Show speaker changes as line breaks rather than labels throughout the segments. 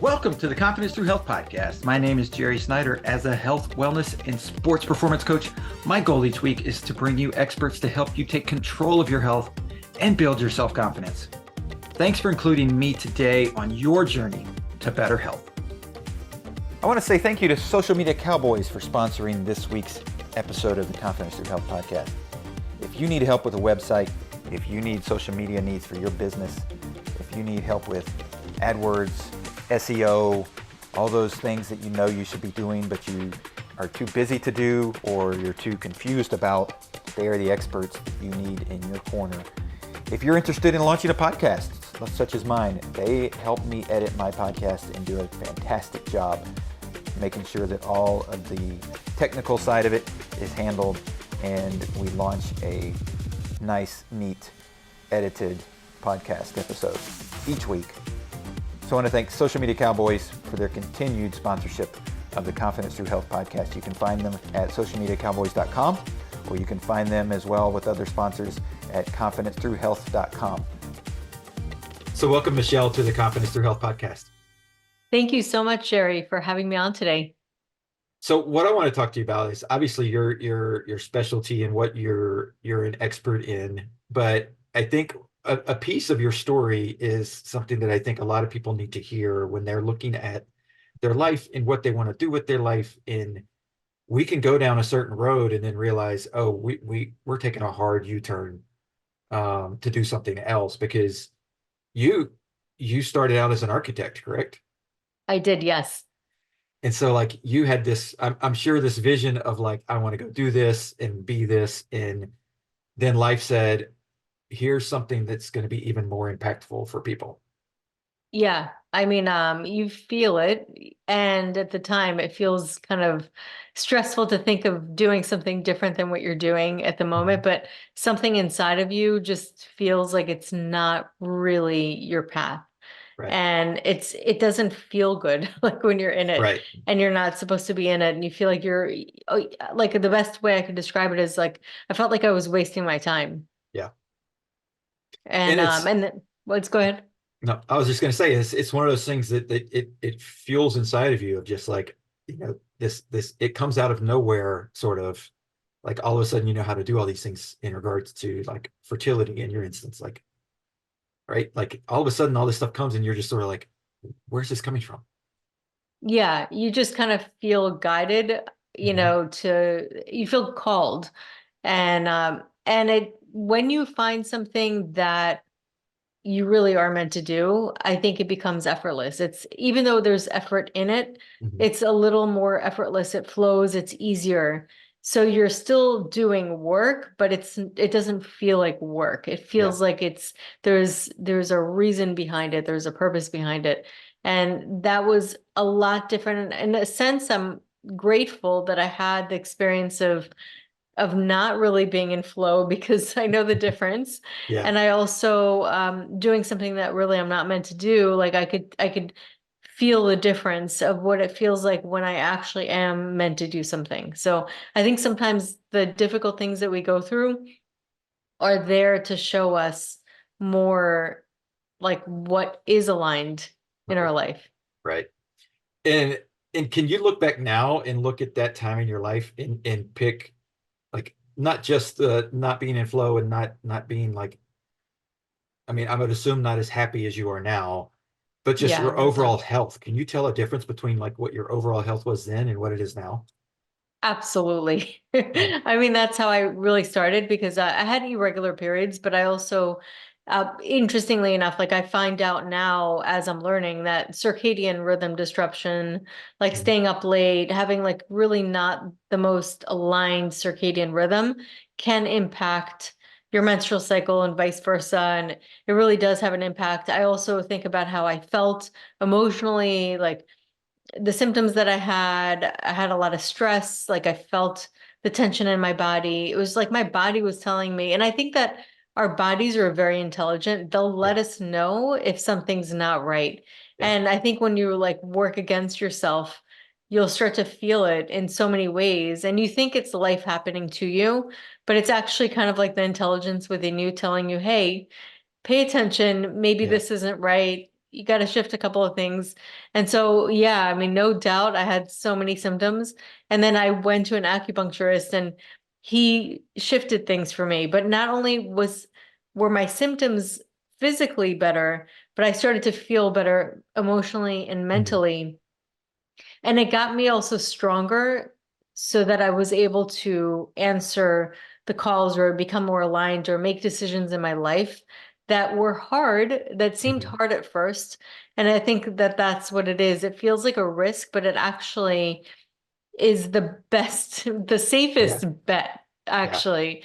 Welcome to the Confidence Through Health podcast. My name is Jerry Snyder. As a health, wellness, and sports performance coach, my goal each week is to bring you experts to help you take control of your health and build your self-confidence. Thanks for including me today on your journey to better health. I want to say thank you to Social Media Cowboys for sponsoring this week's episode of the Confidence Through Health podcast. If you need help with a website, if you need social media needs for your business, if you need help with AdWords, SEO, all those things that you know you should be doing, but you are too busy to do or you're too confused about, they are the experts that you need in your corner. If you're interested in launching a podcast, such as mine, they help me edit my podcast and do a fantastic job making sure that all of the technical side of it is handled and we launch a nice, neat, edited podcast episode each week. So I want to thank Social Media Cowboys for their continued sponsorship of the Confidence Through Health podcast. You can find them at socialmediacowboys.com, or you can find them as well with other sponsors at confidencethroughhealth.com. So welcome, Michelle, to the Confidence Through Health podcast.
Thank you so much, Jerry, for having me on today.
So what I want to talk to you about is obviously your specialty and what you're an expert in, but I think a piece of your story is something that I think a lot of people need to hear when they're looking at their life and what they want to do with their life. And we can go down a certain road and then realize, oh, we're taking a hard U-turn to do something else, because you started out as an architect, correct?
I did, yes.
And so like you had this, I'm sure this vision of like, I want to go do this and be this. And then life said, here's something that's going to be even more impactful for people.
Yeah. I mean, you feel it. And at the time, it feels kind of stressful to think of doing something different than what you're doing at the moment. But something inside of you just feels like it's not really your path.
Right.
And it doesn't feel good like when you're in it,
right.
And you're not supposed to be in it. And you feel like you're like, the best way I could describe it is like, I felt like I was wasting my time.
Yeah.
And let's go ahead.
No, I was just going to say it's one of those things that it fuels inside of you of just like, you know, this it comes out of nowhere, sort of like all of a sudden you know how to do all these things in regards to like fertility in your instance, like, right? Like all of a sudden all this stuff comes and you're just sort of like, where's this coming from?
Yeah, you just kind of feel guided, you know, you feel called. And it when you find something that you really are meant to do, I think it becomes effortless. It's even though there's effort in it, it's a little more effortless. It flows, it's easier. So you're still doing work, but it doesn't feel like work. It feels like there's a reason behind it. There's a purpose behind it. And that was a lot different. In a sense, I'm grateful that I had the experience of not really being in flow, because I know the difference.
Yeah.
And I also doing something that really I'm not meant to do. Like I could feel the difference of what it feels like when I actually am meant to do something. So I think sometimes the difficult things that we go through are there to show us more like what is aligned in our life.
Right. And can you look back now and look at that time in your life and pick, like, not just the not being in flow and not being like, I mean, I would assume not as happy as you are now, but just your overall health. Can you tell a difference between like what your overall health was then and what it is now?
Absolutely. I mean, that's how I really started, because I had irregular periods, but I also, interestingly enough, like I find out now as I'm learning that circadian rhythm disruption, like staying up late, having like really not the most aligned circadian rhythm can impact your menstrual cycle and vice versa. And it really does have an impact. I also think about how I felt emotionally, like the symptoms that I had a lot of stress. Like I felt the tension in my body. It was like my body was telling me, and I think that our bodies are very intelligent. They'll let us know if something's not right. And I think when you like work against yourself, you'll start to feel it in so many ways. And you think it's life happening to you, but it's actually kind of like the intelligence within you telling you, hey, pay attention. Maybe this isn't right. you got to shift a couple of things. And so, yeah, I mean, no doubt I had so many symptoms. And then I went to an acupuncturist and he shifted things for me. But not only were my symptoms physically better, but I started to feel better emotionally and
Mhm.
mentally. And it got me also stronger so that I was able to answer the calls or become more aligned or make decisions in my life that were hard, that seemed
Mhm.
hard at first. And I think that that's what it is. It feels like a risk, but it actually is the best, the
Yeah.
safest bet,
Yeah.
actually,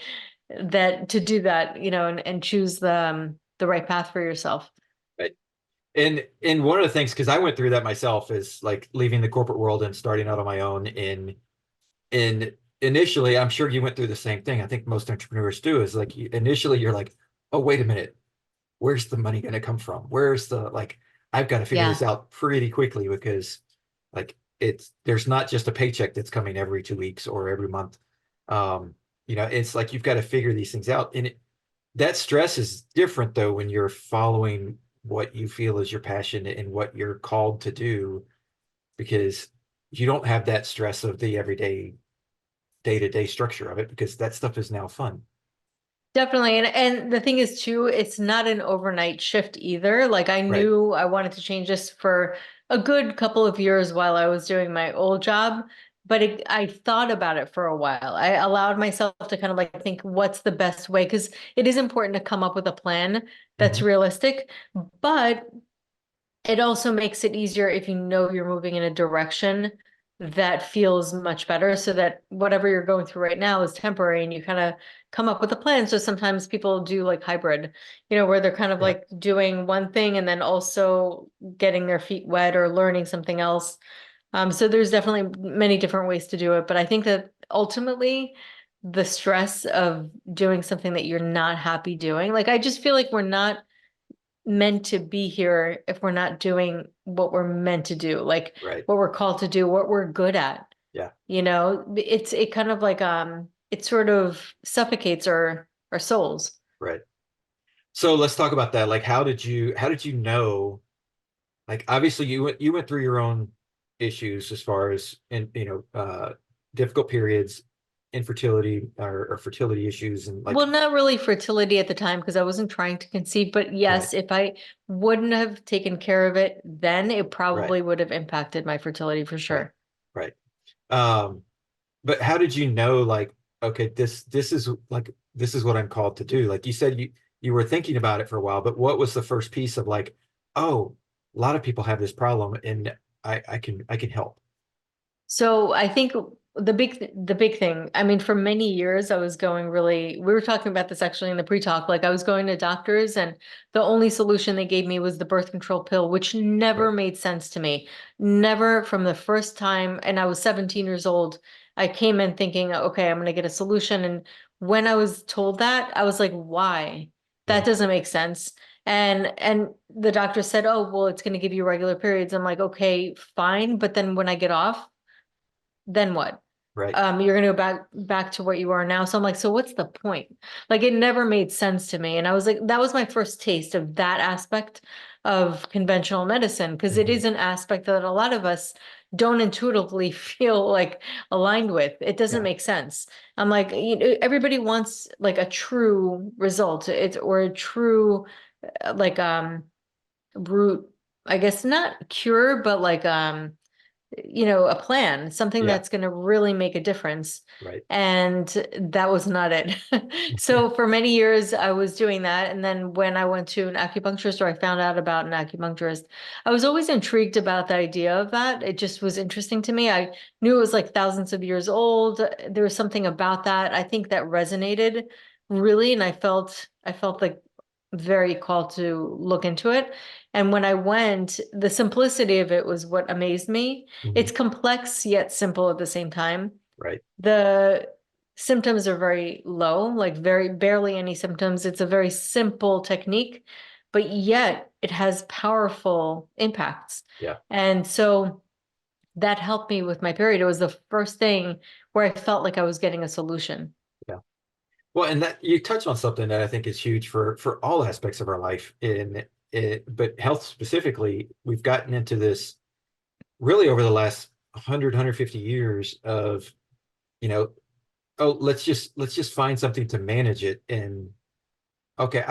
that to do that, and choose the right path for yourself.
Right. And one of the things, because I went through that myself, is like leaving the corporate world and starting out on my own. In initially, I'm sure you went through the same thing. I think most entrepreneurs do, is like initially you're like, oh, wait a minute, where's the money going to come from? Where's the like, I've got to figure this
Yeah,
out pretty quickly because like there's not just a paycheck that's coming every 2 weeks or every month. Um, it's like you've got to figure these things out. And that stress is different though when you're following what you feel is your passion and what you're called to do, because you don't have that stress of the everyday day-to-day structure of it, because that stuff is now fun.
definitely. And the thing is too, it's not an overnight shift either. Like I
Right.
knew I wanted to change this for a good couple of years while I was doing my old job, but I thought about it for a while. I allowed myself to kind of like think what's the best way, because it is important to come up with a plan that's
Mhm.
realistic, but it also makes it easier if you know you're moving in a direction that feels much better, so that whatever you're going through right now is temporary and you kind of come up with a plan. So sometimes people do like hybrid, where they're kind of
Yeah.
like doing one thing and then also getting their feet wet or learning something else. So there's definitely many different ways to do it, but I think that ultimately the stress of doing something that you're not happy doing, like I just feel like we're not meant to be here if we're not doing what we're meant to do, like
Right.
what we're called to do, what we're good at.
Yeah.
It kind of like it sort of suffocates our souls.
Right. So let's talk about that. Like, how did you know, like, obviously you went through your own issues as far as, and difficult periods, infertility or fertility issues, and like,
Well, not really fertility at the time because I wasn't trying to conceive, but
right,
yes, if I wouldn't have taken care of it, then it
right,
probably would have impacted my fertility for
right,
sure.
right. Um, but how did you know, like, okay, this is what I'm called to do? Like you said, you were thinking about it for a while, but what was the first piece of like, oh, a lot of people have this problem and I can help.
So I think the big thing, I mean, for many years I was going really, we were talking about this actually in the pre-talk, like I was going to doctors and the only solution they gave me was the birth control pill, which never
Right.
made sense to me. Never from the first time, and I was 17 years old, I came in thinking, okay, I'm going to get a solution. And when I was told that, I was like, why?
Yeah.
That doesn't make sense. And the doctor said, oh, well, it's going to give you regular periods. I'm like, okay, fine. But then when I get off, then what?
Right.
You're gonna go back to what you are now. So I'm like, so what's the point? Like it never made sense to me. And I was like, that was my first taste of that aspect of conventional medicine, because it
Hmm.
is an aspect that a lot of us don't intuitively feel like aligned with. It doesn't
Yeah.
make sense. I'm like, everybody wants like a true result. It's or a true like root, I guess not cure, but like a plan, something
Yeah.
that's going to really make a difference.
Right.
And that was not it. So for many years, I was doing that. And then when I went to an acupuncturist or I found out about an acupuncturist, I was always intrigued about the idea of that. It just was interesting to me. I knew it was like thousands of years old. There was something about that. I think that resonated really. And I felt like very called to look into it. And when I went, the simplicity of it was what amazed me.
Hmm.
It's complex yet simple at the same time.
Right.
The symptoms are very low, like very barely any symptoms. It's a very simple technique, but yet it has powerful impacts.
Yeah.
And so that helped me with my period. It was the first thing where I felt like I was getting a solution.
Yeah. Well, and that you touch on something that I think is huge for all aspects of our life. but health specifically, we've gotten into this really over the last 100, 150 years of, you know, oh, let's just find something to manage it. And okay,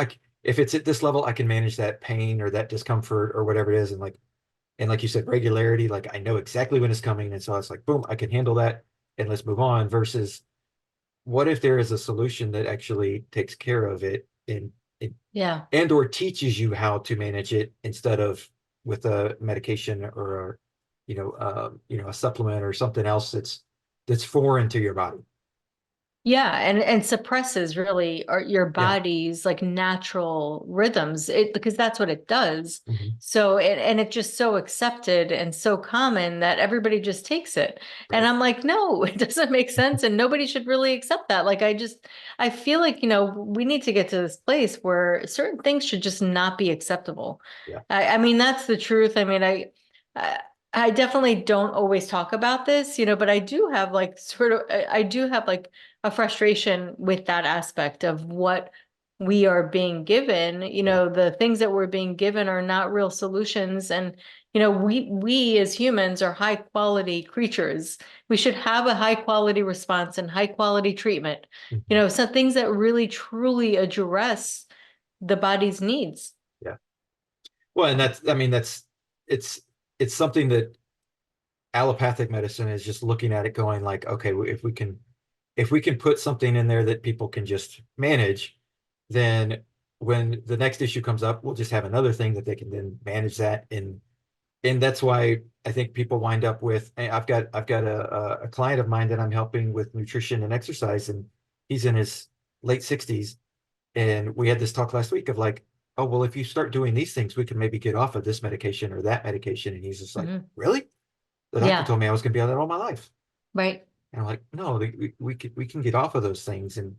if it's at this level, I can manage that pain or that discomfort or whatever it is. And like you said, regularity, like I know exactly when it's coming. And so it's like, boom, I can handle that and let's move on versus what if there is a solution that actually takes care of it
Yeah.
and or teaches you how to manage it instead of with a medication or a, a supplement or something else that's foreign to your body.
Yeah, and suppresses really your
Yeah.
body's like natural rhythms. It because that's what it does.
Mhm.
So and it's just so accepted and so common that everybody just takes it. And
Right.
I'm like, no, it doesn't make sense, and nobody should really accept that. Like I feel like, we need to get to this place where certain things should just not be acceptable.
Yeah.
I mean, that's the truth. I mean, I I definitely don't always talk about this, but I do have like sort of I do have like a frustration with that aspect of what we are being given.
Yeah.
The things that we're being given are not real solutions. And, we as humans are high quality creatures. We should have a high quality response and high quality treatment,
Mhm.
some things that really truly address the body's needs.
Yeah. Well, and that's, I mean, it's, it's something that allopathic medicine is just looking at it going like, okay, if we can put something in there that people can just manage, then when the next issue comes up, we'll just have another thing that they can then manage that. And that's why I think people wind up with, I've got a client of mine that I'm helping with nutrition and exercise, and he's in his late 60s. And we had this talk last week of like, oh, well, if you start doing these things, we can maybe get off of this medication or that medication. And he's just like,
Mhm.
really? The doctor
Yeah,
told me I was going to be on that all my life.
right.
And I'm like, no, we can get off of those things. And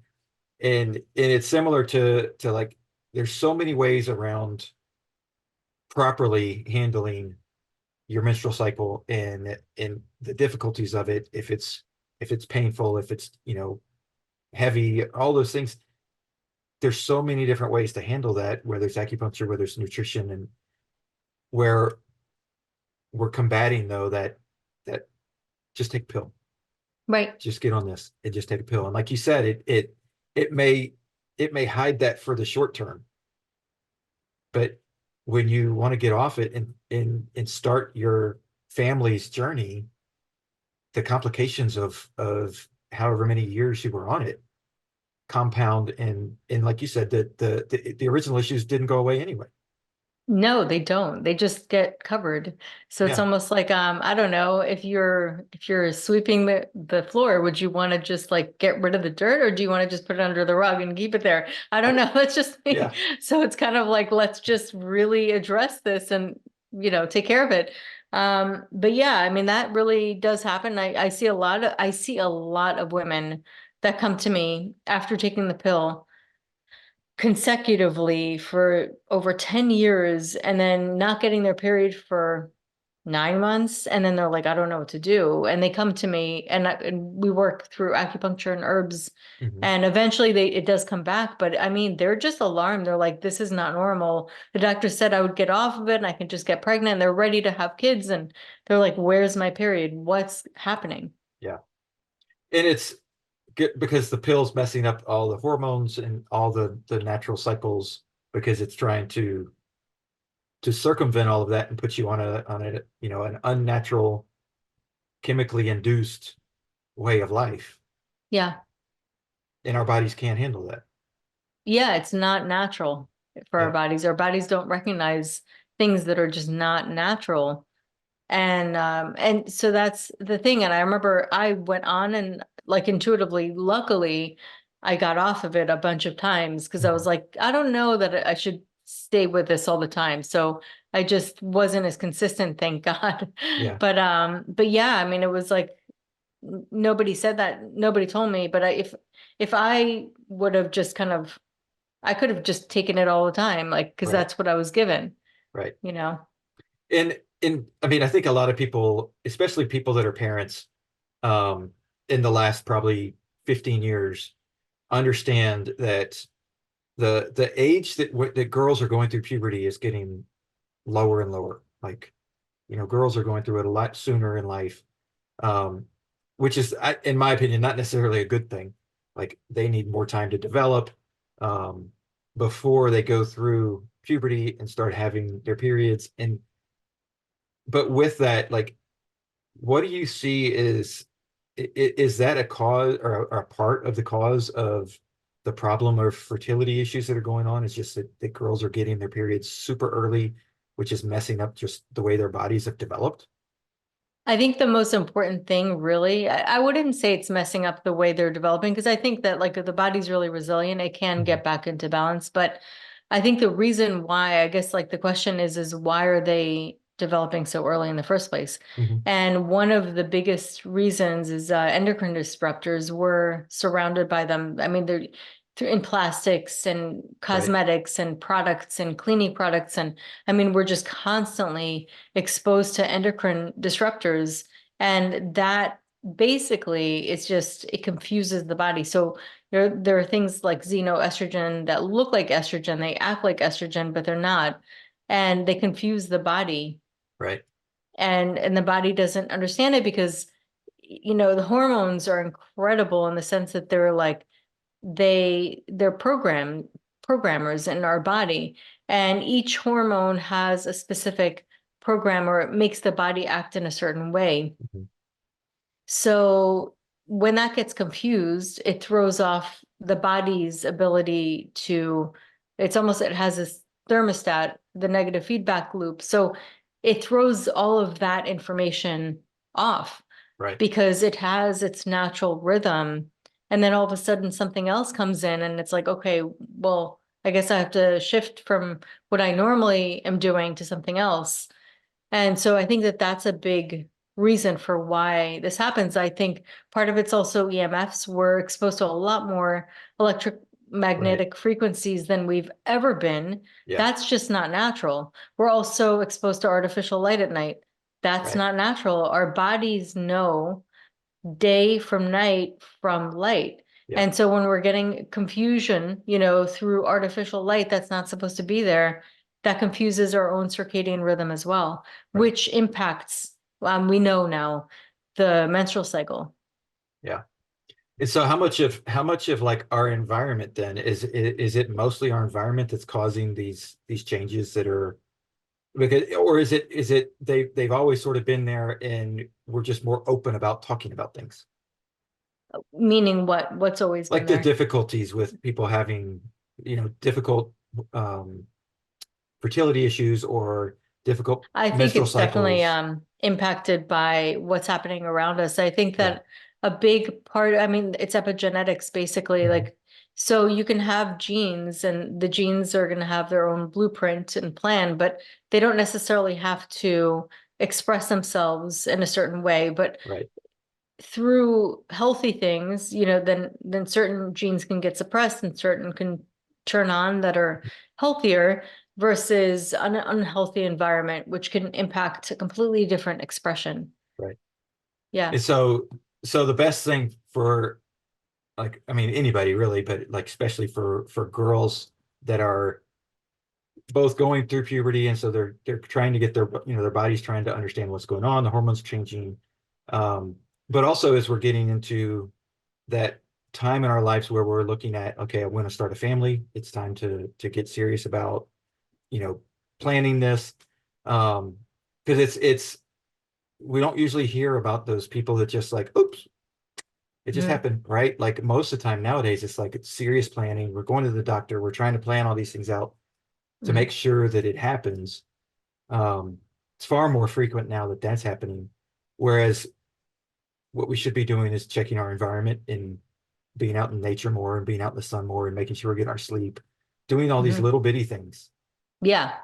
it's similar to like, there's so many ways around properly handling your menstrual cycle and the difficulties of it. If it's painful, if it's, heavy, all those things. There's so many different ways to handle that, whether it's acupuncture, whether it's nutrition, and where we're combating though that just take a pill,
Right.
just get on this and just take a pill. And like you said, it may hide that for the short term, but when you want to get off it and start your family's journey, the complications of however many years you were on it compound, and like you said, the original issues didn't go away anyway.
No, they don't. They just get covered. So it's
Yeah.
almost like I don't know, if you're sweeping the floor, would you want to just like get rid of the dirt, or do you want to just put it under the rug and keep it there? I don't
I,
know. That's just me.
yeah.
So it's kind of like let's just really address this and take care of it. But yeah, I mean that really does happen. I see a lot of women that come to me after taking the pill consecutively for over 10 years and then not getting their period for 9 months. And then they're like, I don't know what to do. And they come to me and we work through acupuncture and herbs.
Mhm.
And eventually it does come back. But I mean, they're just alarmed. They're like, this is not normal. The doctor said I would get off of it and I can just get pregnant. And they're ready to have kids. And they're like, where's my period? What's happening?
Yeah. And it's good because the pill's messing up all the hormones and all the natural cycles because it's trying to circumvent all of that and put you on a an unnatural, chemically induced way of life.
Yeah.
And our bodies can't handle that.
Yeah, it's not natural for our
Yeah.
bodies. Our bodies don't recognize things that are just not natural. And so that's the thing. And I remember I went on and like intuitively, luckily, I got off of it a bunch of times because I was
Mhm.
like, I don't know that I should stay with this all the time. So I just wasn't as consistent, thank God.
Yeah.
But yeah, I mean, it was like nobody said that, nobody told me, but if I would have just kind of I could have just taken it all the time, like, because
Right.
that's what I was given,
Right.
you know?
And I mean, I think a lot of people, especially people that are parents, um, in the last probably 15 years, understand that the age that girls are going through puberty is getting lower and lower. Like, girls are going through it a lot sooner in life, um, which is, in my opinion, not necessarily a good thing. Like, they need more time to develop, um, before they go through puberty and start having their periods. But with that, like, what do you see is that a cause or a part of the cause of the problem of fertility issues that are going on? It's just that girls are getting their periods super early, which is messing up just the way their bodies have developed.
I think the most important thing, really, I wouldn't say it's messing up the way they're developing, because I think that like if the body's really resilient, it can
Mhm.
get back into balance. But I think the reason why, I guess like the question is why are they developing so early in the first place?
Mhm.
And one of the biggest reasons is endocrine disruptors were surrounded by them. I mean, they're in plastics and
Right.
cosmetics and products and cleaning products. And I mean, we're just constantly exposed to endocrine disruptors, and that basically it's just it confuses the body. So there are things like xenoestrogen that look like estrogen, they act like estrogen, but they're not, and they confuse the body,
Right.
and the body doesn't understand it because the hormones are incredible in the sense that they're like they're programmers in our body, and each hormone has a specific program, or it makes the body act in a certain way.
Mhm.
So when that gets confused, it throws off the body's ability to, it has this thermostat, the negative feedback loop. So it throws all of that information off
Right.
because it has its natural rhythm. And then all of a sudden something else comes in and it's like, okay, well, I guess I have to shift from what I normally am doing to something else. And so I think that that's a big reason for why this happens. I think part of it's also EMFs. We're exposed to a lot more
Right.
electromagnetic frequencies than we've ever been.
Yeah.
That's just not natural. We're also exposed to artificial light at night. That's
Right.
not natural. Our bodies know day from night from light.
Yeah.
And so when we're getting confusion, through artificial light that's not supposed to be there, that confuses our own circadian rhythm as well,
Right.
which impacts, we know now, the menstrual cycle.
Yeah. And so how much of like our environment then is it mostly our environment that's causing these changes that are because or is it they've always sort of been there and we're just more open about talking about things
Meaning what's always been
like the
there.
difficulties with people having difficult um fertility issues or difficult
I think
menstrual
it's definitely
cycles.
impacted by what's happening around us. I think
Yeah.
that a big part, I mean, it's epigenetics basically.
Mhm.
Like, so you can have genes, and the genes are going to have their own blueprint and plan, but they don't necessarily have to express themselves in a certain way. But
Right.
through healthy things, then certain genes can get suppressed and certain can turn on that are healthier versus an unhealthy environment, which can impact a completely different expression.
Right.
Yeah.
And so the best thing for like I mean anybody really, but like especially for girls that are both going through puberty and so they're trying to get their body's trying to understand what's going on, the hormones changing. But also as we're getting into that time in our lives where we're looking at, okay, I want to start a family, it's time to get serious about, you know, planning this. Because it's we don't usually hear about those people that just like, oops, it just
Mhm.
happened, right? Like most of the time nowadays, it's like it's serious planning. We're going to the doctor, we're trying to plan all these things out to make
Mhm.
sure that it happens. Um, it's far more frequent now that that's happening. Whereas what we should be doing is checking our environment and being out in nature more and being out in the sun more and making sure we get our sleep, doing all these
Mhm.
little bitty things.
Yeah.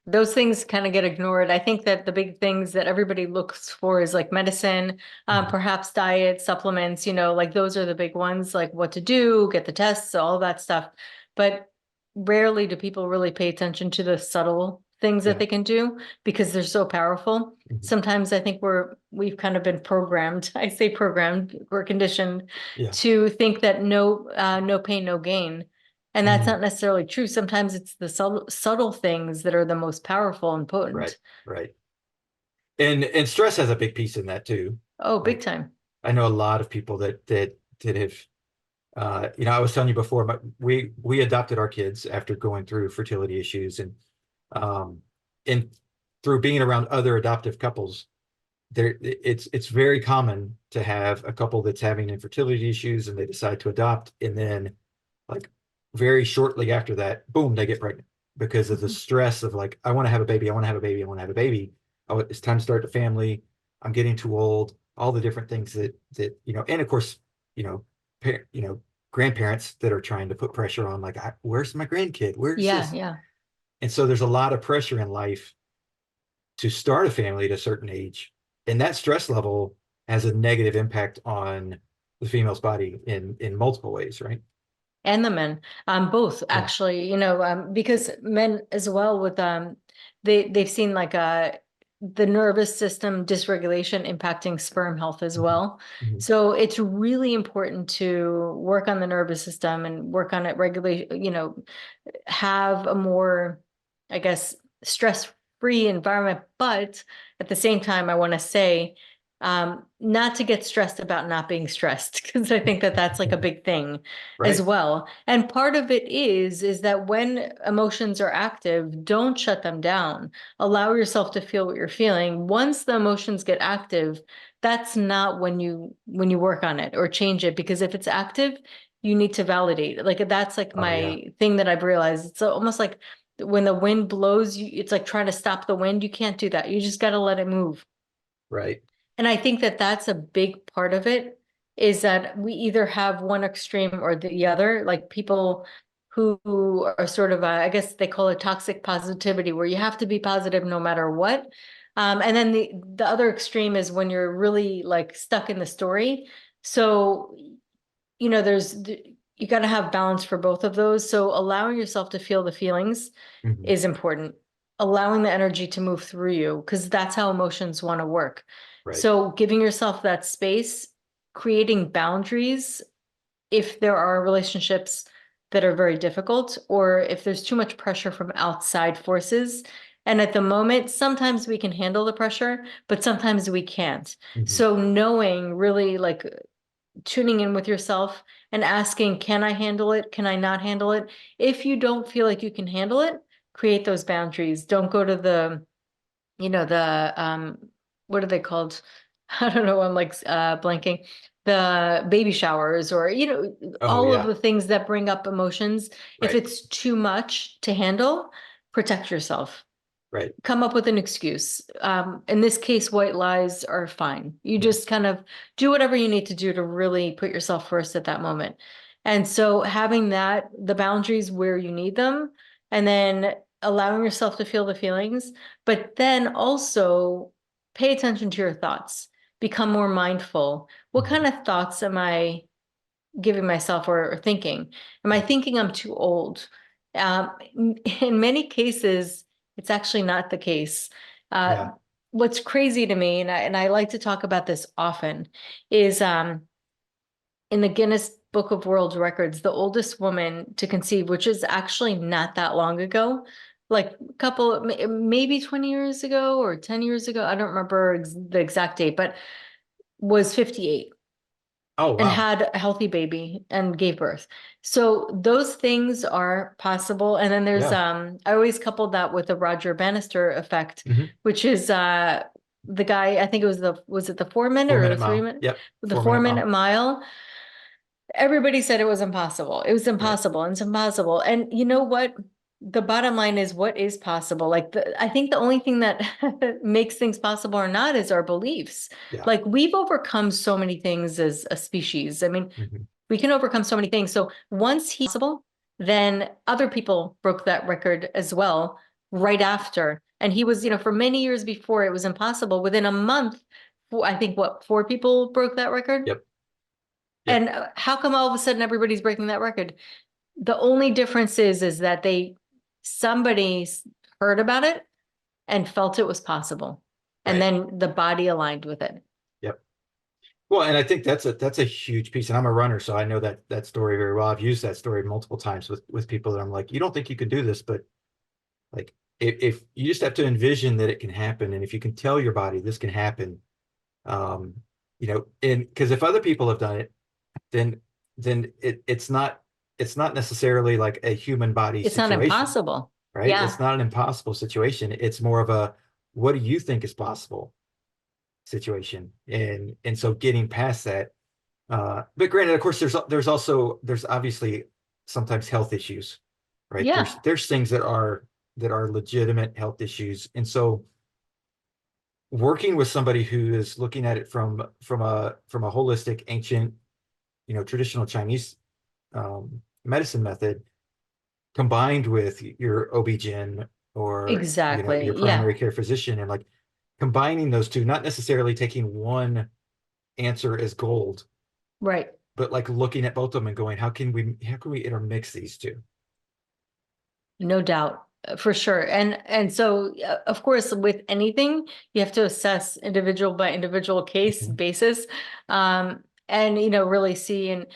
Those things kind of get ignored. I think that the big things that everybody looks for is like medicine,
Mhm.
perhaps diet, supplements, like those are the big ones, like what to do, get the tests, all that stuff. But rarely do people really pay attention to the subtle things that
Yeah.
they can do because they're so powerful.
Mhm.
Sometimes I think we've kind of been programmed. I say programmed, we're conditioned
Yeah.
to think that no pain, no gain. And that's
Mm,
not necessarily true. Sometimes it's the subtle things that are the most powerful and
right,
potent.
right. And stress has a big piece in that too.
Oh, big
Like
time.
I know a lot of people that have I was telling you before, but we adopted our kids after going through fertility issues um and through being around other adoptive couples, it's very common to have a couple that's having infertility issues and they decide to adopt, and then like very shortly after that, boom, they get pregnant because of the stress of like, I want to have a baby, I want to have a baby, I want to have a baby. Oh, it's time to start the family. I'm getting too old. All the different things that and of course, you know, grandparents that are trying to put pressure on, like, where's my grandkid? Where's
Yeah,
this?
yeah.
And so there's a lot of pressure in life to start a family at a certain age, and that stress level has a negative impact on the female's body in multiple ways, right?
And the men, both
Yeah.
actually, because men as well with they've seen like the nervous system dysregulation impacting sperm health as
Mhm.
well.
Mhm.
So it's really important to work on the nervous system and work on it regulate, have a more, I guess, stress-free environment. But at the same time, I want to say, not to get stressed about not being stressed, because I think that that's like a big thing as
Right.
well. And part of it is that when emotions are active, don't shut them down. Allow yourself to feel what you're feeling. Once the emotions get active, that's not when you work on it or change it, because if it's active, you need to validate it. Like that's like
Oh yeah.
my thing that I've realized. It's almost like when the wind blows, it's like trying to stop the wind. You can't do that. You just got to let it move.
Right.
And I think that that's a big part of it, is that we either have one extreme or the other, like people who are sort of, I guess they call it toxic positivity, where you have to be positive no matter what. And then the other extreme is when you're really like stuck in the story. So, you got to have balance for both of those. So allowing yourself to feel the feelings
Mhm.
is important. Allowing the energy to move through you, because that's how emotions want to work.
Right.
So giving yourself that space, creating boundaries if there are relationships that are very difficult, or if there's too much pressure from outside forces. And at the moment, sometimes we can handle the pressure, but sometimes we can't.
Mhm.
So knowing really like tuning in with yourself and asking, can I handle it? Can I not handle it? If you don't feel like you can handle it, create those boundaries. Don't go to the what are they called? I don't know, I'm like blanking. The baby showers, or
Oh
all of
yeah.
the things that bring up emotions. If
Right.
it's too much to handle, protect yourself.
Right.
Come up with an excuse. In this case, white lies are fine. You
Yeah.
just kind of do whatever you need to do to really put yourself first at that moment. And so having the boundaries where you need them, and then allowing yourself to feel the feelings, but then also pay attention to your thoughts. Become more mindful. What
Mhm.
kind of thoughts am I giving myself, or thinking? Am I
Right.
thinking I'm too old? Um, in many cases, it's actually not the case. Uh,
Yeah.
what's crazy to me, and I like to talk about this often, is in the Guinness Book of World Records, the oldest woman to conceive, which is actually not that long ago, like a couple, maybe 20 years ago or 10 years ago. I don't remember the exact date, but was 58
Oh
and
wow.
had a healthy baby and gave birth. So those things are possible. And then there's
Yeah.
I always coupled that with the Roger Bannister effect,
Hmm.
which is the guy, I think it was it the 4 minute
Four
or the
minute
three
mile.
minute
Yep.
the
4 minute
4 minute
mile.
mile. Everybody said it was impossible. It was
Right.
impossible. And it's impossible. And you know what? The bottom line is what is possible. Like I think the only thing that makes things possible or not is our beliefs.
Yeah.
Like we've overcome so many things as a species. I mean,
Hmm.
we can overcome so many things. So once he's possible, then other people broke that record as well right after. And he was, for many years before it was impossible. Within a month, I think what, 4 people broke that record?
Yep. Yep.
And how come all of a sudden everybody's breaking that record? The only difference is that somebody heard about it and felt it was possible. And
Right.
then the body aligned with it.
Yep. Well, and I think that's a huge piece. And I'm a runner, so I know that story very well. I've used that story multiple times with people that I'm like, you don't think you could do this, but like if you just have to envision that it can happen, and if you can tell your body this can happen, um, and because if other people have done it, then it's not necessarily like a human body
It's not
situation,
impossible.
right?
Yeah.
It's not an impossible situation. It's more of a what do you think is possible situation, and so getting past that. But granted, of course, there's obviously sometimes health issues, right?
Yeah.
There's things that are legitimate health issues, and so working with somebody who is looking at it from a holistic, ancient, traditional Chinese medicine method, combined with your OB-GYN or your
Exactly. Yeah.
primary care physician, and like combining those two, not necessarily taking one answer as gold,
Right.
but like looking at both of them and going, how can we intermix these two?
No doubt, for sure. And so, of course, with anything, you have to assess individual by individual case
Mhm.
basis, and really see. And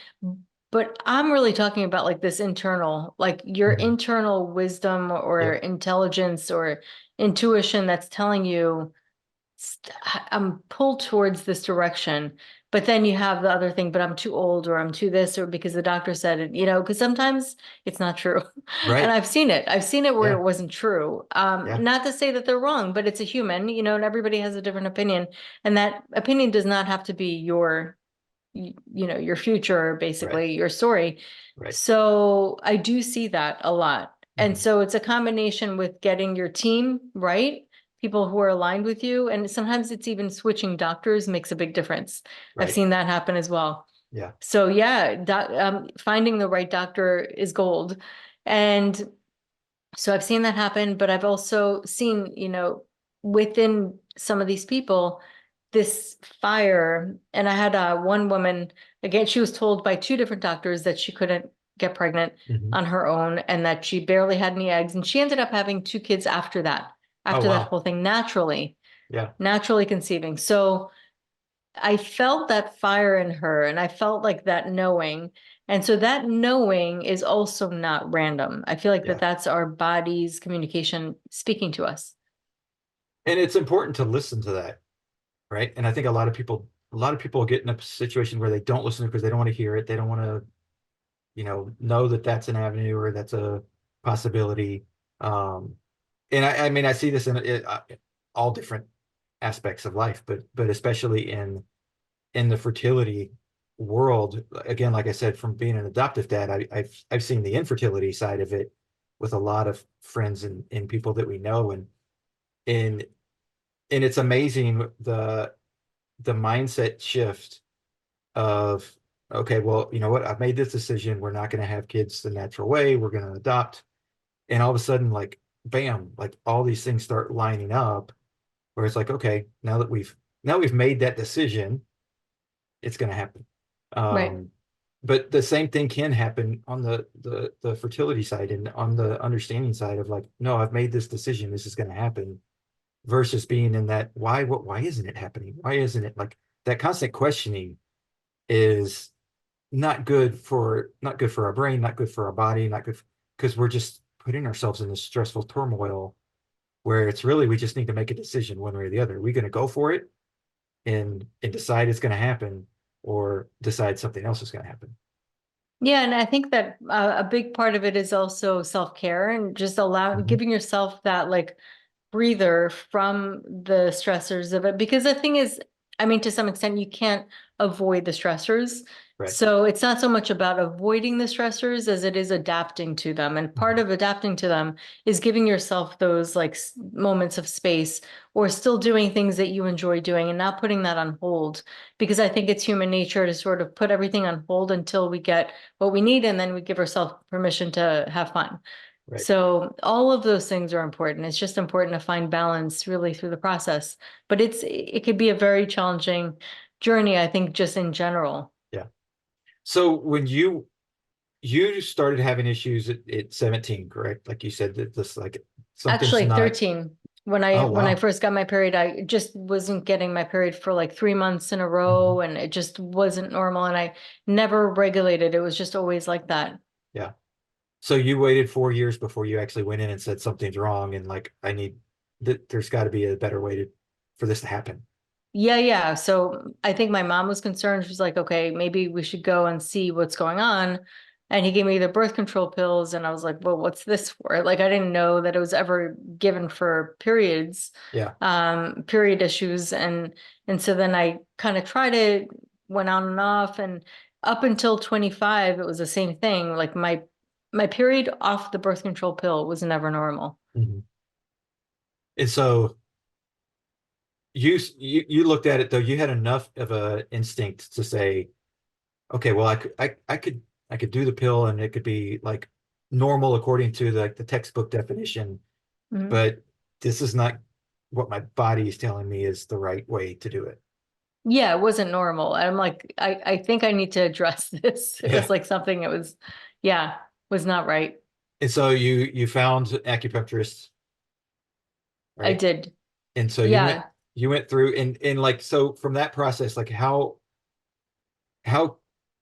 but I'm really talking about like this internal, like your
Mhm.
internal wisdom or
Yep.
intelligence or intuition that's telling you I'm pulled towards this direction. But then you have the other thing, but I'm too old or I'm too this or because the doctor said it, because sometimes it's not true. And
Right.
I've seen it. I've seen it where
Yeah.
it wasn't true.
Yeah.
Not to say that they're wrong, but it's a human, and everybody has a different opinion. And that opinion does not have to be your future,
Right.
basically, your story.
Right.
So I do see that a lot. And
Mhm.
so it's a combination with getting your team right, people who are aligned with you. And sometimes it's even switching doctors makes a big difference. I've
Right.
seen that happen as well.
Yeah.
So yeah, finding the right doctor is gold. And so I've seen that happen, but I've also seen, within some of these people, this fire. And I had one woman, again, she was told by two different doctors that she couldn't get pregnant
Mhm.
on her own and that she barely had any eggs. And she ended up having two kids
Oh,
after that
wow.
whole thing,
Yeah.
naturally conceiving. So I felt that fire in her and I felt like that knowing. And so that knowing is also not random. I feel like
Yeah.
that's our body's communication speaking to us.
And it's important to listen to that, right? And I think a lot of people get in a situation where they don't listen because they don't want to hear it. They don't want to, know that that's an avenue or that's a possibility. Um, and I mean, I see this in all different aspects of life, but especially in the fertility world. Again, like I said, from being an adoptive dad, I've seen the infertility side of it with a lot of friends and people that we know, and and it's amazing the mindset shift of, okay, well, you know what, I've made this decision. We're not going to have kids the natural way. We're going to adopt. And all of a sudden, like, bam, like all these things start lining up where it's like, okay, now we've made that decision, it's going to happen.
Right.
Um, but the same thing can happen on the fertility side and on the understanding side of like, no, I've made this decision, this is going to happen, versus being in that why isn't it happening? Why isn't it, like, that constant questioning is not good for our brain, not good for our body, not good because we're just putting ourselves in this stressful turmoil where it's really we just need to make a decision one way or the other. Are we going to go for it and decide it's going to happen, or decide something else is going to happen?
Yeah, and I think that a big part of it is also self-care and just
Mhm.
giving yourself that like breather from the stressors of it. Because the thing is, I mean, to some extent, you can't avoid the stressors.
Right.
So it's not so much about avoiding the stressors as it is adapting to them. And part
Mhm.
of adapting to them is giving yourself those like moments of space or still doing things that you enjoy doing and not putting that on hold. Because I think it's human nature to sort of put everything on hold until we get what we need and then we give ourselves permission to have fun.
Right.
So all of those things are important. It's just important to find balance really through the process. But it could be a very challenging journey, I think, just in general.
Yeah. So when you started having issues at 17, correct? Like you said that this, like, something's
Actually,
not
13.
Oh,
When I
wow.
first got my period, I just wasn't getting my period for like 3 months in a
Mhm.
row, and it just wasn't normal, and I never regulated. It was just always like that.
Yeah. So you waited 4 years before you actually went in and said something's wrong and like I need there's got to be a better way to for this to happen.
Yeah, yeah. So I think my mom was concerned. She's like, okay, maybe we should go and see what's going on. And he gave me the birth control pills, and I was like, well, what's this for? Like, I didn't know that it was ever given for periods,
Yeah.
period issues. And so then I kind of tried it, went on and off, and up until 25, it was the same thing. Like my period off the birth control pill was never normal.
Mhm. And so you looked at it though, you had enough of a instinct to say, okay, well I could do the pill and it could be like normal according to like the textbook definition,
Mhm.
but this is not what my body is telling me is the right way to do it.
Yeah, it wasn't normal. I'm like, I think I need to address this. It was
Yeah.
like something that was, yeah, was not right.
And so you found acupuncturist,
I
right?
did.
And so
Yeah.
you went through and like so from that process, like how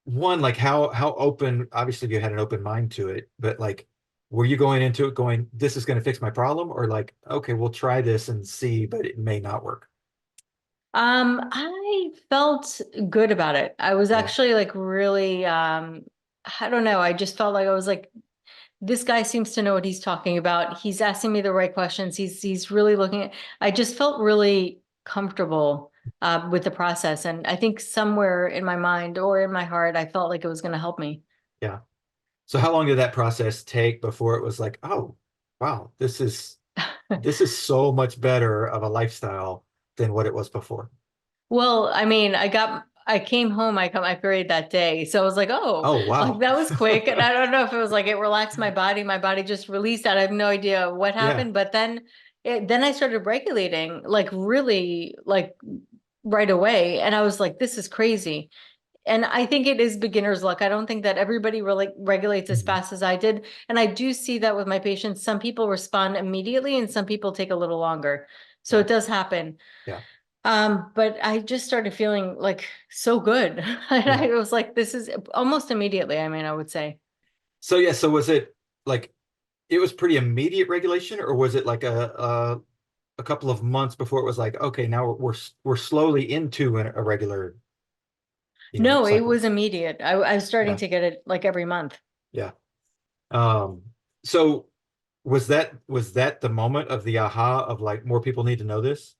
one like how open, obviously you had an open mind to it, but like were you going into it going, this is going to fix my problem, or like, okay, we'll try this and see, but it may not work.
I felt good about it. I was
Yeah.
actually like really, I don't know. I just felt like I was like, this guy seems to know what he's talking about. He's asking me the right questions. He's really looking at, I just felt really comfortable with the process. And I think somewhere in my mind or in my heart, I felt like it was going to help me.
Yeah. So how long did that process take before it was like, oh, wow, this is so much better of a lifestyle than what it was before?
Well, I mean, I came home, I got my period that day. So I was like, oh,
Oh,
like
wow.
that was quick. And I don't know if it was like it relaxed my body. My body just released that. I have no idea what
Yeah.
happened. But then I started regulating like really like right away. And I was like, this is crazy. And I think it is beginner's luck. I don't think that everybody really regulates as
Mhm.
fast as I did. And I do see that with my patients. Some people respond immediately and some people take a little longer. So
Yeah.
it does happen.
Yeah.
But I just started feeling like so good. And
Yeah.
I was like, this is almost immediately, I mean, I would say.
So yeah, so was it like it was pretty immediate regulation, or was it like a couple of months before it was like, okay, now we're slowly into a regular,
No, it
cycle?
was immediate. I was starting
Yeah.
to get it like every month.
Yeah. Um, so was that the moment of the aha of like more people need to know this?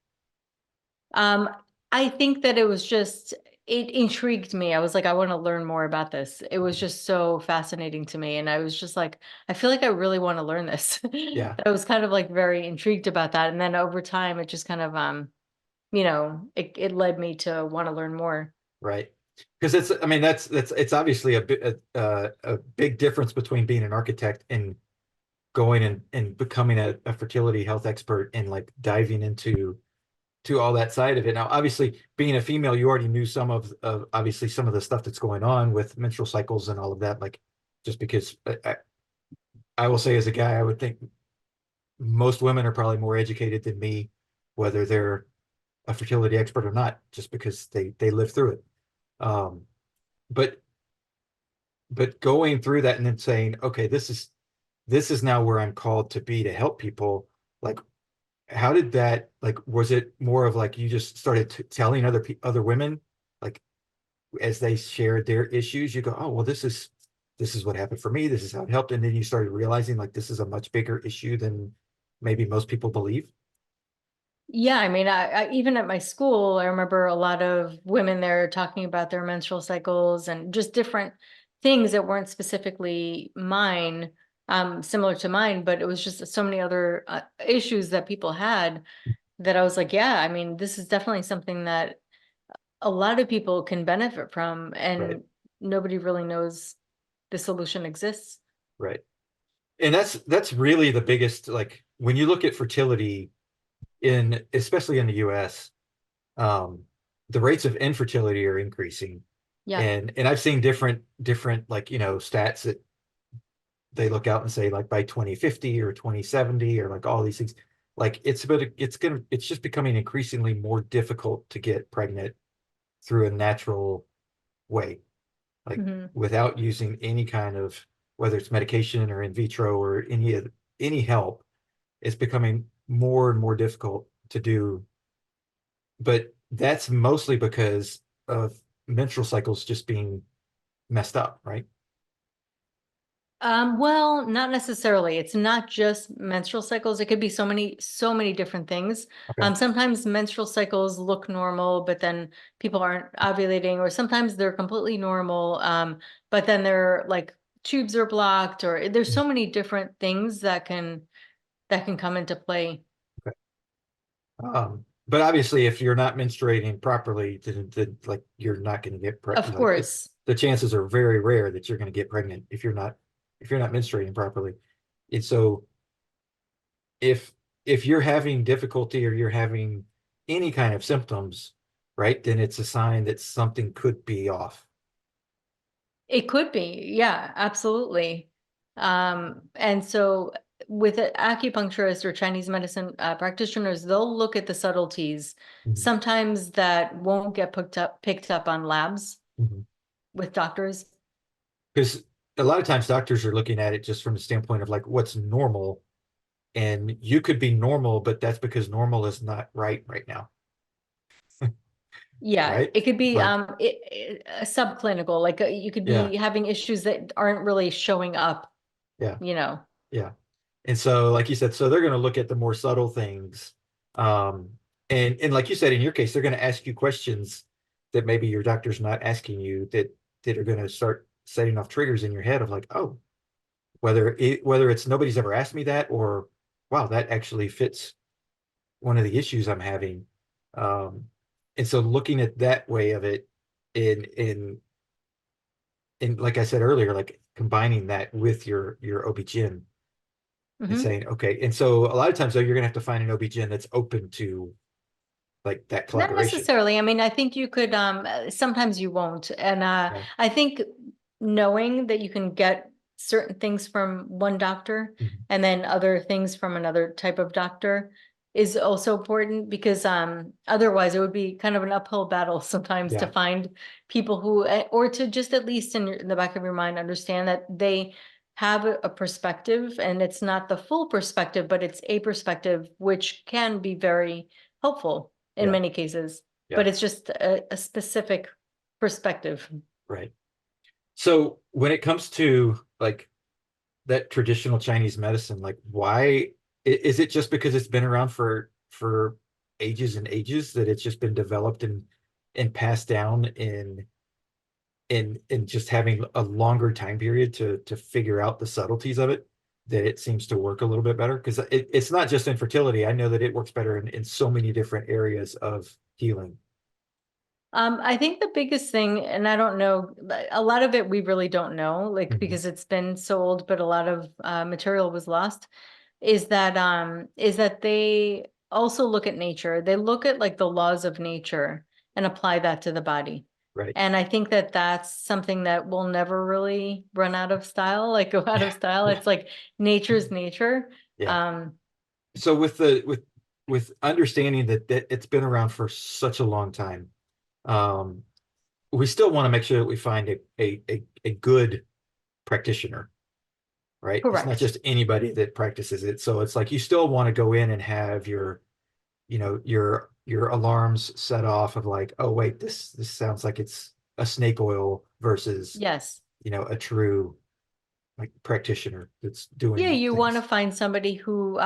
Um, I think that it was just, it intrigued me. I was like, I want to learn more about this. It was just so fascinating to me. And I was just like, I feel like I really want to learn this.
Yeah,
I was kind of like very intrigued about that. And then over time, it just kind of, it led me to want to learn more.
right. Because it's, I mean, that's it's obviously a big difference between being an architect and going and becoming a fertility health expert and like diving into to all that side of it. Now, obviously, being a female, you already knew some of obviously some of the stuff that's going on with menstrual cycles and all of that. Like, just because I will say, as a guy, I would think most women are probably more educated than me, whether they're a fertility expert or not, just because they live through it. Um, but going through that and then saying, okay, this is now where I'm called to be to help people. Like, how did that like? Was it more of like you just started telling other women, like as they shared their issues, you go, oh well, this is what happened for me. This is how it helped, and then you started realizing like this is a much bigger issue than maybe most people believe.
Yeah, I mean, I even at my school, I remember a lot of women there talking about their menstrual cycles and just different things that weren't specifically mine, similar to mine, but it was just so many other issues that people had that I was like, yeah, I mean, this is definitely something that a lot of people can benefit from,
Right,
and nobody really knows the solution exists.
right. And that's really the biggest, like when you look at fertility in especially in the US, um, the rates of infertility are increasing.
Yeah.
And I've seen different like, stats that they look out and say like by 2050 or 2070 or like all these things. like it's just becoming increasingly more difficult to get pregnant through a natural way, like
Mhm.
without using any kind of, whether it's medication or in vitro or any help. It's becoming more and more difficult to do, but that's mostly because of menstrual cycles just being messed up, right?
Well, not necessarily. It's not just menstrual cycles. It could be so many different things.
Okay.
Sometimes menstrual cycles look normal, but then people aren't ovulating, or sometimes they're completely normal, but then they're like tubes are blocked, or there's so many different things that can come into play.
Okay. But obviously, if you're not menstruating properly, then like you're not going to get
Of
pregnant. Like
course.
the chances are very rare that you're going to get pregnant if you're not menstruating properly. And so if if you're having difficulty or you're having any kind of symptoms, right, then it's a sign that something could be off.
It could be, yeah, absolutely. And so with an acupuncturist or Chinese medicine practitioners, they'll look at the subtleties,
Mhm.
sometimes that won't get picked up on labs
Mhm.
with doctors.
Because a lot of times doctors are looking at it just from the standpoint of like what's normal, and you could be normal, but that's because normal is not right now,
Yeah,
right?
it could be
Like,
subclinical, like you could
yeah,
be having issues that aren't really showing up,
yeah,
you know.
yeah. And so, like you said, so they're going to look at the more subtle things. Um, and like you said, in your case, they're going to ask you questions that maybe your doctor's not asking you, that are going to start setting off triggers in your head of like, oh, whether it's nobody's ever asked me that, or wow, that actually fits one of the issues I'm having. Um, and so looking at that way of it in like I said earlier, like combining that with your OB-GYN and
Mhm.
saying, okay, and so a lot of times though, you're gonna have to find an OB-GYN that's open to like that
Not
collaboration.
necessarily. I mean, I think you could, sometimes you won't. And
Yeah.
I think knowing that you can get certain things from one doctor
Mhm.
and then other things from another type of doctor is also important, because otherwise it would be kind of an uphill battle sometimes to
Yeah.
find people who, or to just at least in the back of your mind understand that they have a perspective, and it's not the full perspective, but it's a perspective which can be very helpful in
Yeah.
many cases,
Yeah.
but it's just a specific perspective.
Right. So when it comes to like that traditional Chinese medicine, like why is it just because it's been around for ages and ages that it's just been developed and passed down in just having a longer time period to figure out the subtleties of it, that it seems to work a little bit better? Because it's not just infertility. I know that it works better in so many different areas of healing.
I think the biggest thing, and I don't know, a lot of it we really don't know, like
Mhm.
because it's been so old, but a lot of material was lost, is that they also look at nature. They look at like the laws of nature and apply that to the body.
Right.
And I think that that's something that will never really run out of style, like go out of
Yeah.
style.
Yeah.
It's like nature's nature.
Yeah.
Um,
So with understanding that it's been around for such a long time, um, we still want to make sure that we find a good practitioner, right? It's not
correct.
just anybody that practices it. So it's like you still want to go in and have your alarms set off of like, oh wait, this sounds like it's a snake oil versus,
Yes.
a true like practitioner that's
Yeah,
doing
you want to
things,
find somebody who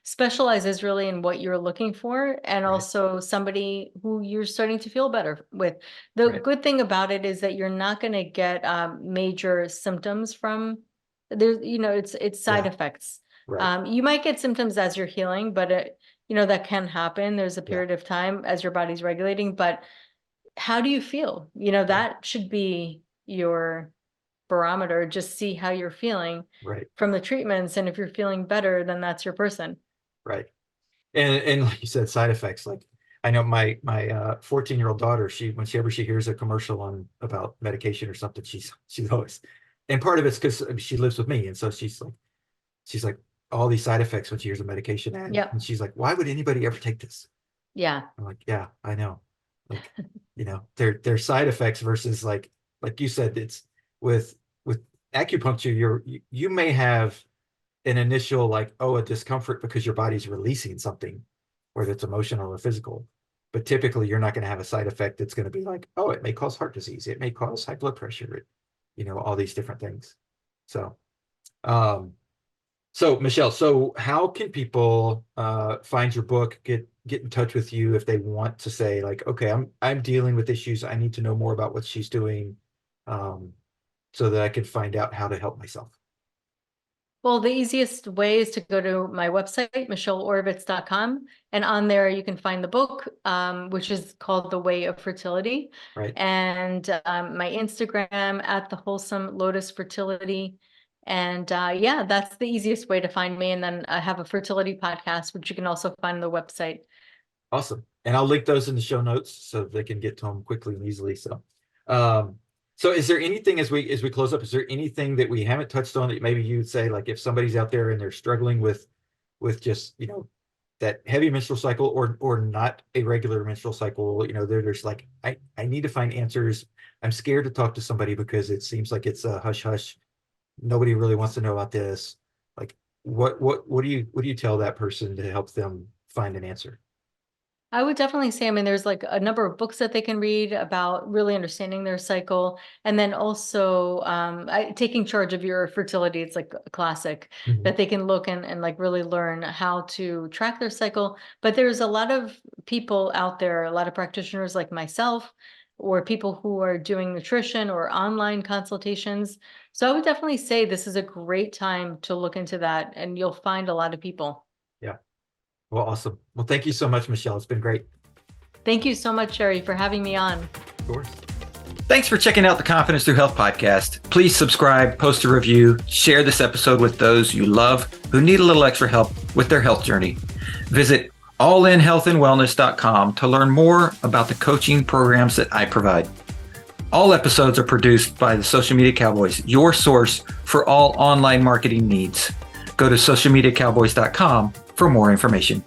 specializes really in what you're looking for, and
right?
also somebody who you're starting to feel better with. The
Right.
good thing about it is that you're not going to get major symptoms from there. It's side
Yeah.
effects.
Right.
You might get symptoms as you're healing, but that can happen. There's a
Yeah.
period of time as your body's regulating, but how do you feel?
Yeah.
That should be your barometer. Just see how you're feeling
Right.
from the treatments. And if you're feeling better, then that's your person.
Right. And like you said, side effects. Like I know my 14-year-old daughter, whenever she hears a commercial on about medication or something, she's always, and part of it's because she lives with me, and so she's like, all these side effects when she hears a medication ad.
Yep.
And she's like, why would anybody ever take this?
Yeah.
I'm like, yeah, I know. Like, they're side effects versus like you said, it's with acupuncture, you may have an initial like, a discomfort because your body's releasing something, whether it's emotional or physical. But typically you're not going to have a side effect that's going to be like, it may cause heart disease. It may cause high blood pressure, all these different things. So, Michelle, so how can people find your book, get in touch with you if they want to say like, okay, I'm dealing with issues. I need to know more about what she's doing, so that I can find out how to help myself.
Well, the easiest way is to go to my website, michelleoravitz.com, and on there you can find the book, which is called The Way of Fertility.
Right.
And my Instagram at the Wholesome Lotus Fertility. And yeah, that's the easiest way to find me. And then I have a fertility podcast, which you can also find on the website.
Awesome. And I'll link those in the show notes so they can get to them quickly and easily. So, so is there anything as we close up, is there anything that we haven't touched on that maybe you'd say, like if somebody's out there and they're struggling with just, that heavy menstrual cycle or not a regular menstrual cycle, they're just like, I need to find answers. I'm scared to talk to somebody because it seems like it's a hush hush. Nobody really wants to know about this. Like, what do you tell that person to help them find an answer?
I would definitely say, there's like a number of books that they can read about really understanding their cycle. And then also taking charge of your fertility. It's like a classic that they can look and like really learn how to track their cycle. But there's a lot of people out there, a lot of practitioners like myself, or people who are doing nutrition or online consultations. So I would definitely say this is a great time to look into that, and you'll find a lot of people.
Yeah. Well, awesome. Well, thank you so much, Michelle. It's been great.
Thank you so much, Sherry, for having me on.
Of course. Thanks for checking out the Confidence Through Health podcast. Please subscribe, post a review, share this episode with those you love who need a little extra help with their health journey. Visit allinhealthandwellness.com to learn more about the coaching programs that I provide. All episodes are produced by the Social Media Cowboys, your source for all online marketing needs. Go to socialmediacowboys.com for more information.